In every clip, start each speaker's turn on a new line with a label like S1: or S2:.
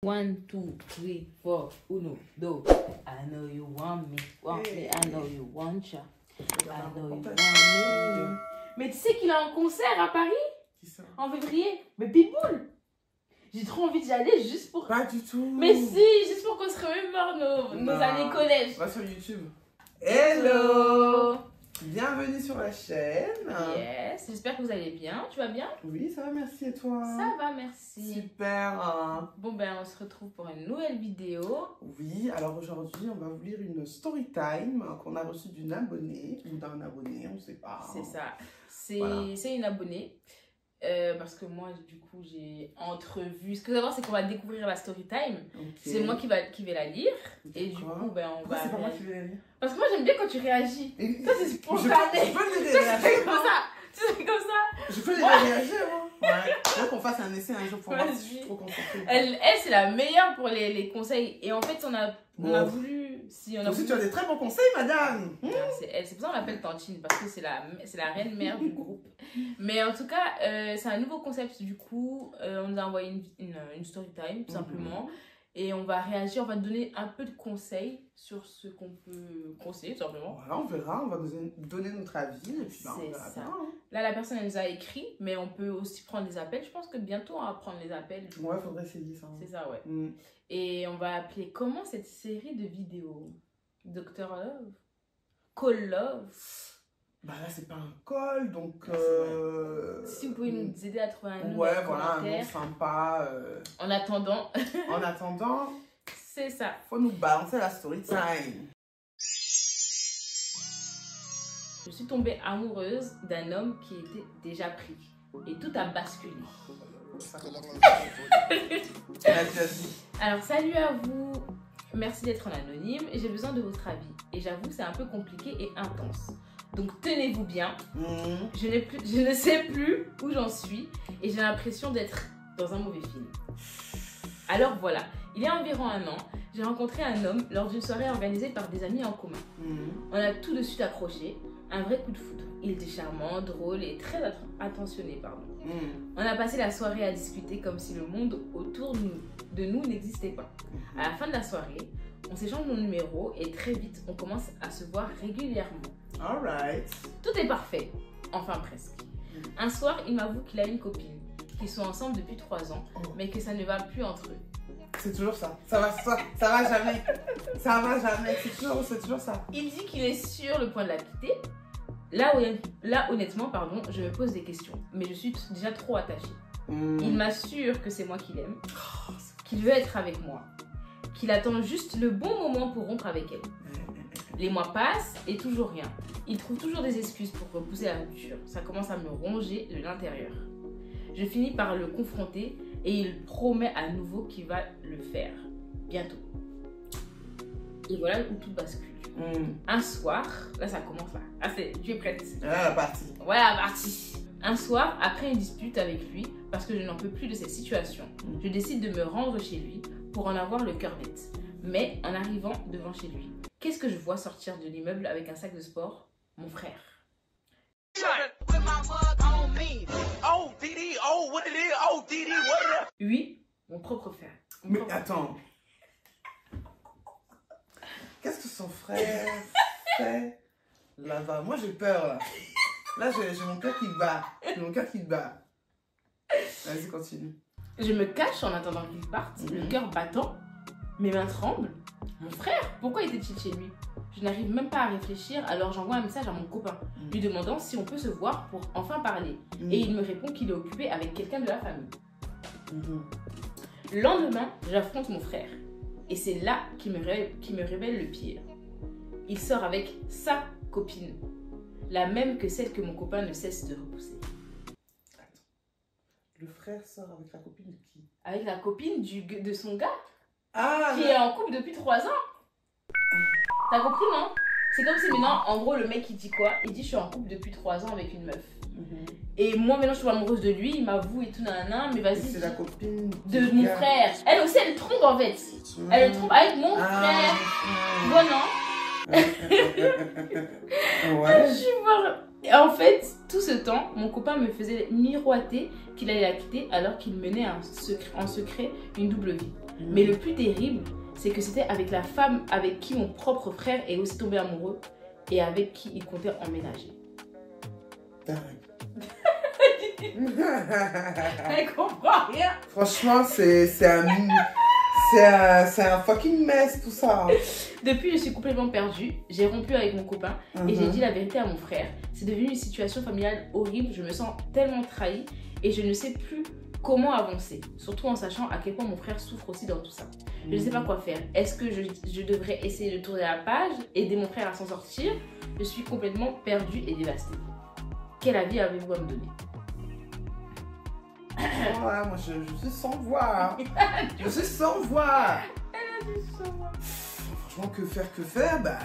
S1: 1, 2, 3, 4, uno, dos. I know you want me, I know you want ya. I know you want me. Mais tu sais qu'il a un concert à Paris?
S2: Qui ça? En
S1: février. Mais Pitbull. J'ai trop envie d'y aller juste pour...
S2: Pas du tout.
S1: Mais si, juste pour qu'on se remémore nos années collège.
S2: Va sur YouTube. Hello! Bienvenue sur la chaîne.
S1: Yes, j'espère que vous allez bien. Tu vas bien?
S2: Oui, ça va, merci. Et toi?
S1: Ça va, merci.
S2: Super.
S1: Bon, ben, on se retrouve pour une nouvelle vidéo.
S2: Oui, alors aujourd'hui, on va vous lire une story time qu'on a reçue d'une abonnée ou d'un abonné, on ne sait pas.
S1: C'est ça. C'est une abonnée. Parce que moi, du coup, j'ai entrevu. Ce que vous allez voir, c'est qu'on va découvrir la story time. Okay. C'est moi qui vais la lire. Et du coup, ben, on va.
S2: C'est pas moi qui vais la lire.
S1: Parce que moi, j'aime bien quand tu réagis. Toi, c'est spontané.
S2: Je peux les réagir.
S1: comme ça. Tu fais comme ça.
S2: Je peux les réagir, moi. Ouais. Il faut qu'on fasse un essai un jour pour voir si je suis trop concentrée.
S1: Elle c'est la meilleure pour les conseils. Et en fait, on a voulu. Si,
S2: aussi, tu as des très bons conseils, madame.
S1: C'est pour ça qu'on l'appelle Tantine, parce que c'est la reine mère du groupe. Mais en tout cas, c'est un nouveau concept du coup. On nous a envoyé une story time, tout simplement. Et on va réagir, on va donner un peu de conseils sur ce qu'on peut conseiller, tout simplement.
S2: Voilà, on verra, on va nous donner notre avis. Et puis, on verra bien, hein.
S1: Là, la personne, elle nous a écrit, mais on peut aussi prendre des appels. Je pense que bientôt, on va prendre les appels.
S2: Ouais, faudrait essayer ça.
S1: C'est ça, ouais. Et on va appeler comment cette série de vidéos? Dr Love? Call Love?
S2: Bah là, c'est pas un call, donc...
S1: Si vous pouvez nous aider à trouver un nom.
S2: Ouais, voilà, un nom sympa.
S1: En attendant...
S2: En attendant...
S1: C'est ça.
S2: Faut nous balancer la story time.
S1: Je suis tombée amoureuse d'un homme qui était déjà pris. Et tout a basculé. Alors, salut à vous. Merci d'être en anonyme. J'ai besoin de votre avis. Et j'avoue, c'est un peu compliqué et intense. Donc, tenez-vous bien. Je ne sais plus où j'en suis. Et j'ai l'impression d'être dans un mauvais film. Alors voilà, il y a environ 1 an, j'ai rencontré un homme lors d'une soirée organisée par des amis en commun. On a tout de suite accroché, un vrai coup de foudre. Il était charmant, drôle et très attentionné, pardon. On a passé la soirée à discuter comme si le monde autour de nous n'existait pas. À la fin de la soirée, on s'échange nos numéros et très vite, on commence à se voir régulièrement.
S2: Alright.
S1: Tout est parfait, enfin presque. Un soir, il m'avoue qu'il a une copine, qu'ils sont ensemble depuis 3 ans, mais que ça ne va plus entre eux.
S2: C'est toujours ça. Ça va jamais. Ça va jamais. C'est toujours ça.
S1: Il dit qu'il est sur le point de la quitter. Là, honnêtement, pardon, je me pose des questions, mais je suis déjà trop attachée. Il m'assure que c'est moi qu'il aime, qu'il veut être avec moi, qu'il attend juste le bon moment pour rompre avec elle. Les mois passent et toujours rien. Il trouve toujours des excuses pour repousser la rupture. Ça commence à me ronger de l'intérieur. Je finis par le confronter et il promet à nouveau qu'il va le faire bientôt. Et voilà où tout bascule. Un soir, là ça commence là. Ah, tu es prête?
S2: Voilà la partie.
S1: Voilà la partie. Un soir, après une dispute avec lui, parce que je n'en peux plus de cette situation, je décide de me rendre chez lui pour en avoir le cœur net. Mais en arrivant devant chez lui, qu'est-ce que je vois sortir de l'immeuble avec un sac de sport? Mon frère. Oui, mon propre frère.
S2: Mais attends. Qu'est-ce que son frère fait là-bas? Moi j'ai peur là. Là j'ai mon cœur qui bat. J'ai mon cœur qui bat. Vas-y, continue.
S1: Je me cache en attendant qu'il parte, le cœur battant. Mes mains tremblent. Mon frère, pourquoi était-il chez lui? Je n'arrive même pas à réfléchir, alors j'envoie un message à mon copain, lui demandant si on peut se voir pour enfin parler. Et il me répond qu'il est occupé avec quelqu'un de la famille. Le lendemain, j'affronte mon frère. Et c'est là qu'il me révèle le pire. Il sort avec sa copine. La même que celle que mon copain ne cesse de repousser.
S2: Attends. Le frère sort avec la copine de qui?
S1: Avec la copine de son gars.
S2: Ah,
S1: qui est en couple depuis 3 ans. T'as compris, non? C'est comme si maintenant, en gros, le mec il dit quoi? Il dit je suis en couple depuis 3 ans avec une meuf. Et moi maintenant je suis amoureuse de lui, il m'avoue et tout, nanana, mais vas-y.
S2: C'est la copine
S1: de mon frère. Elle aussi elle trompe en fait. Elle le trompe avec mon frère. Bon, non?
S2: Ouais.
S1: Je suis mort. Et en fait, tout ce temps, mon copain me faisait miroiter qu'il allait la quitter alors qu'il menait en secret une double vie. Mais le plus terrible, c'est que c'était avec la femme avec qui mon propre frère est aussi tombé amoureux et avec qui il comptait emménager. Elle comprend rien.
S2: Franchement, c'est un fucking mess tout ça.
S1: Depuis, je suis complètement perdue. J'ai rompu avec mon copain et j'ai dit la vérité à mon frère. C'est devenu une situation familiale horrible. Je me sens tellement trahie et je ne sais plus comment avancer. Surtout en sachant à quel point mon frère souffre aussi dans tout ça. Je ne sais pas quoi faire. Est-ce que je devrais essayer de tourner la page, aider mon frère à s'en sortir? Je suis complètement perdue et dévastée. Quel avis avez-vous à me donner?
S2: Ouais, moi je suis sans voix. Je suis sans voix. Franchement, que faire? Bah,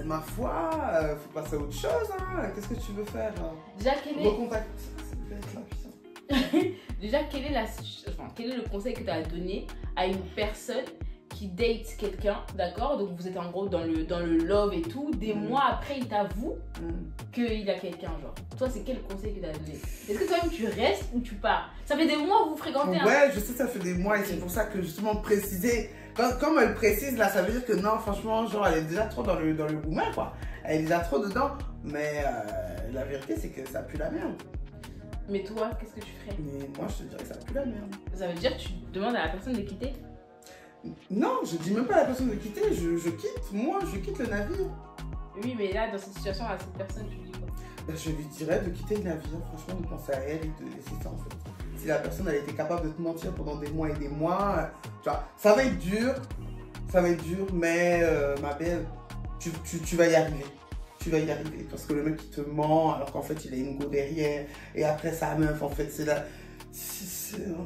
S2: ma foi, faut passer à autre chose. Hein. Qu'est-ce que tu veux faire?
S1: Déjà, quel est... Déjà, quel est le conseil que tu as donné à une personne qui date quelqu'un, d'accord? Donc vous êtes en gros dans le love et tout. Des mois après, il t'avoue qu'il a quelqu'un, genre. Toi, c'est quel conseil que tu as donné? Est-ce que toi-même tu restes ou tu pars? Ça fait des mois que vous fréquentez.
S2: Ouais, je sais, ça fait des mois et c'est pour ça que justement préciser. Comme elle précise là, ça veut dire que non, franchement, genre elle est déjà trop dans le roumain quoi. Elle est déjà trop dedans. Mais la vérité, c'est que ça pue la merde.
S1: Mais toi, qu'est-ce que tu ferais?
S2: Mais moi, je te dirais que ça pue la merde.
S1: Ça veut dire que tu demandes à la personne de quitter?
S2: Non, je dis même pas à la personne de quitter, je quitte, moi, je quitte le navire.
S1: Oui, mais là, dans cette situation, à cette personne, tu dis quoi?
S2: Ben, je lui dirais de quitter le navire, franchement, de penser à elle et de laisser ça en fait. Si la personne, elle était capable de te mentir pendant des mois et des mois, tu vois, ça va être dur, mais ma belle, tu vas y arriver. Tu vas y arriver, parce que le mec, il te ment, alors qu'en fait, il a une go derrière, et après, sa meuf, en fait, c'est là...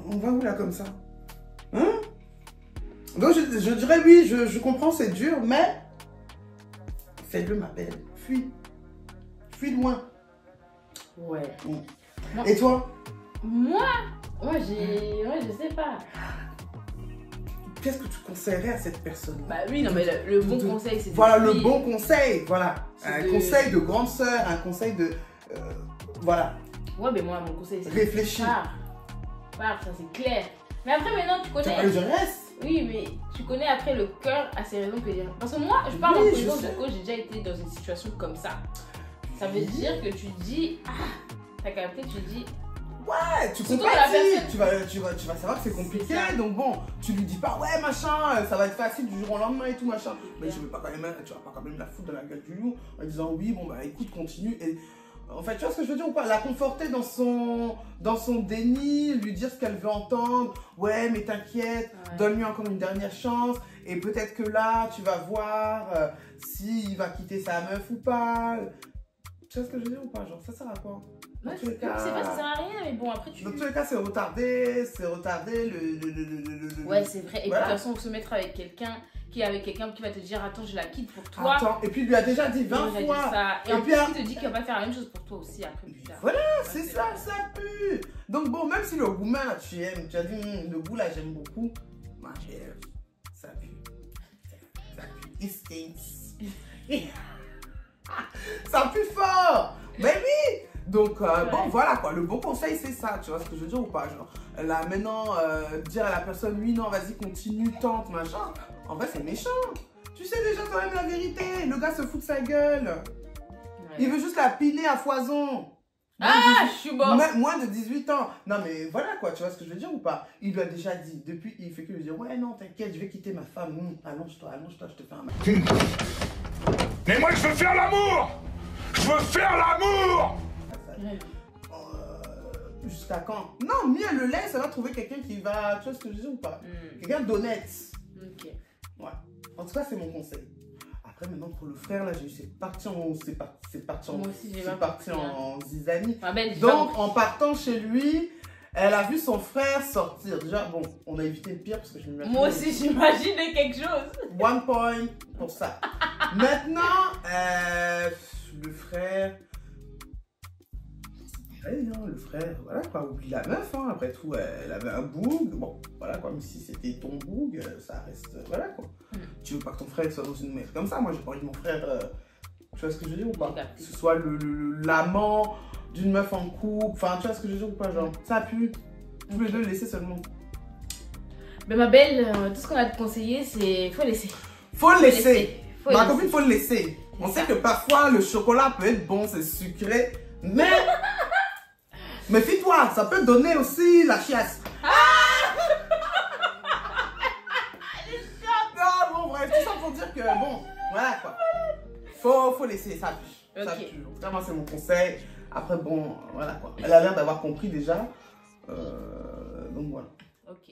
S2: On va où, là, comme ça? Hein? Donc, je dirais, oui, je comprends, c'est dur, mais... Fais-le, ma belle. Fuis. Fuis loin.
S1: Ouais.
S2: Et toi?
S1: Moi, je sais pas.
S2: Qu'est-ce que tu conseillerais à cette personne?
S1: Bah oui, non, mais le bon conseil, c'est...
S2: Voilà, le bon conseil, voilà. Un conseil de grande sœur, un conseil de... voilà.
S1: Ouais, mais moi, mon conseil, c'est...
S2: Réfléchis.
S1: Pars, ça c'est clair. Mais après, maintenant, tu connais...
S2: Je reste.
S1: Oui, mais tu connais après le cœur à ses raisons que dire. Parce que moi, je parle en connaissance de cause, j'ai déjà été dans une situation comme ça. Ça veut dire que tu dis... Ah, t'as capté, tu dis...
S2: Ouais, tu compatis, tu vas savoir que c'est compliqué, donc bon, tu lui dis pas ouais machin, ça va être facile du jour au lendemain et tout machin, mais tu vas pas quand même la foutre dans la gueule du loup en disant oui bon bah écoute continue et en fait tu vois ce que je veux dire ou pas, la conforter dans son déni, lui dire ce qu'elle veut entendre, ouais mais t'inquiète, donne-lui encore une dernière chance et peut-être que là tu vas voir s'il va quitter sa meuf ou pas, tu vois ce que je veux dire ou pas, genre ça sert à quoi?
S1: Ouais, c'est pas, ça sert à rien, mais bon, après tu...
S2: Dans tous les cas, c'est retardé
S1: Ouais, c'est vrai. Et voilà. Puis de toute façon, se mettre avec quelqu'un qui va te dire attends, je la quitte pour toi.
S2: Attends, et puis il lui a déjà dit 20 fois.
S1: Et en plus, il te dit qu'il va pas faire la même chose pour toi aussi après.
S2: Voilà, c'est ça, ça pue. Donc bon, même si le goût là, tu aimes, tu as dit le goût là, j'aime beaucoup. Ma chère, ça pue. Ça pue. It stinks. Ça pue fort. Baby. Donc, bon, voilà quoi, le bon conseil c'est ça, tu vois ce que je veux dire ou pas, genre, là maintenant, dire à la personne, oui, non, vas-y, continue, tente, machin, en vrai c'est méchant, tu sais déjà quand même la vérité, le gars se fout de sa gueule, il veut juste la piler à foison.
S1: Je suis mort.
S2: Moins de 18 ans, non mais voilà quoi, tu vois ce que je veux dire ou pas, il lui a déjà dit, depuis, il fait que lui dire, ouais, non, t'inquiète, je vais quitter ma femme, allonge-toi, je te fais un mal.
S3: Mais moi je veux faire l'amour. Je veux faire l'amour.
S2: Jusqu'à quand? Non, mieux elle le laisse, elle va trouver quelqu'un qui va, tu vois ce que je dis ou pas? Quelqu'un d'honnête.
S1: Ok.
S2: Ouais. En tout cas, c'est mon conseil. Après, maintenant, pour le frère, là, c'est parti en zizanie. Donc, en partant chez lui, elle a vu son frère sortir. Déjà, bon, on a évité le pire parce que je m'imagine.
S1: Moi aussi, j'imaginais quelque chose.
S2: 1 point pour ça. Maintenant, le frère... non, le frère, voilà quoi, oublie la meuf, hein. Après tout, elle avait un boug, bon, voilà quoi, mais si c'était ton boug, ça reste, voilà quoi. Tu veux pas que ton frère soit dans une merde comme ça, moi j'ai pas envie de mon frère Tu vois ce que je veux dire ou pas?
S1: J'ai capté.
S2: Que ce soit l'amant d'une meuf en couple, enfin, tu vois ce que je veux dire ou pas, genre, ça pue. Tous les deux le laisser seulement.
S1: Ben ma belle, tout ce qu'on a à te conseiller, c'est faut laisser.
S2: Faut le laisser.
S1: Faut
S2: Ma
S1: laisser.
S2: copine, faut le laisser. On sait que parfois le chocolat peut être bon, c'est sucré, mais méfie-toi, ça peut donner aussi la chiasse. Non, bon, bref, tout ça pour dire que bon, voilà quoi. Faut laisser, ça pue. Ça
S1: Ok.
S2: pue. Vraiment, c'est mon conseil. Après, bon, voilà quoi. Elle a l'air d'avoir compris déjà. Donc voilà.
S1: Ok.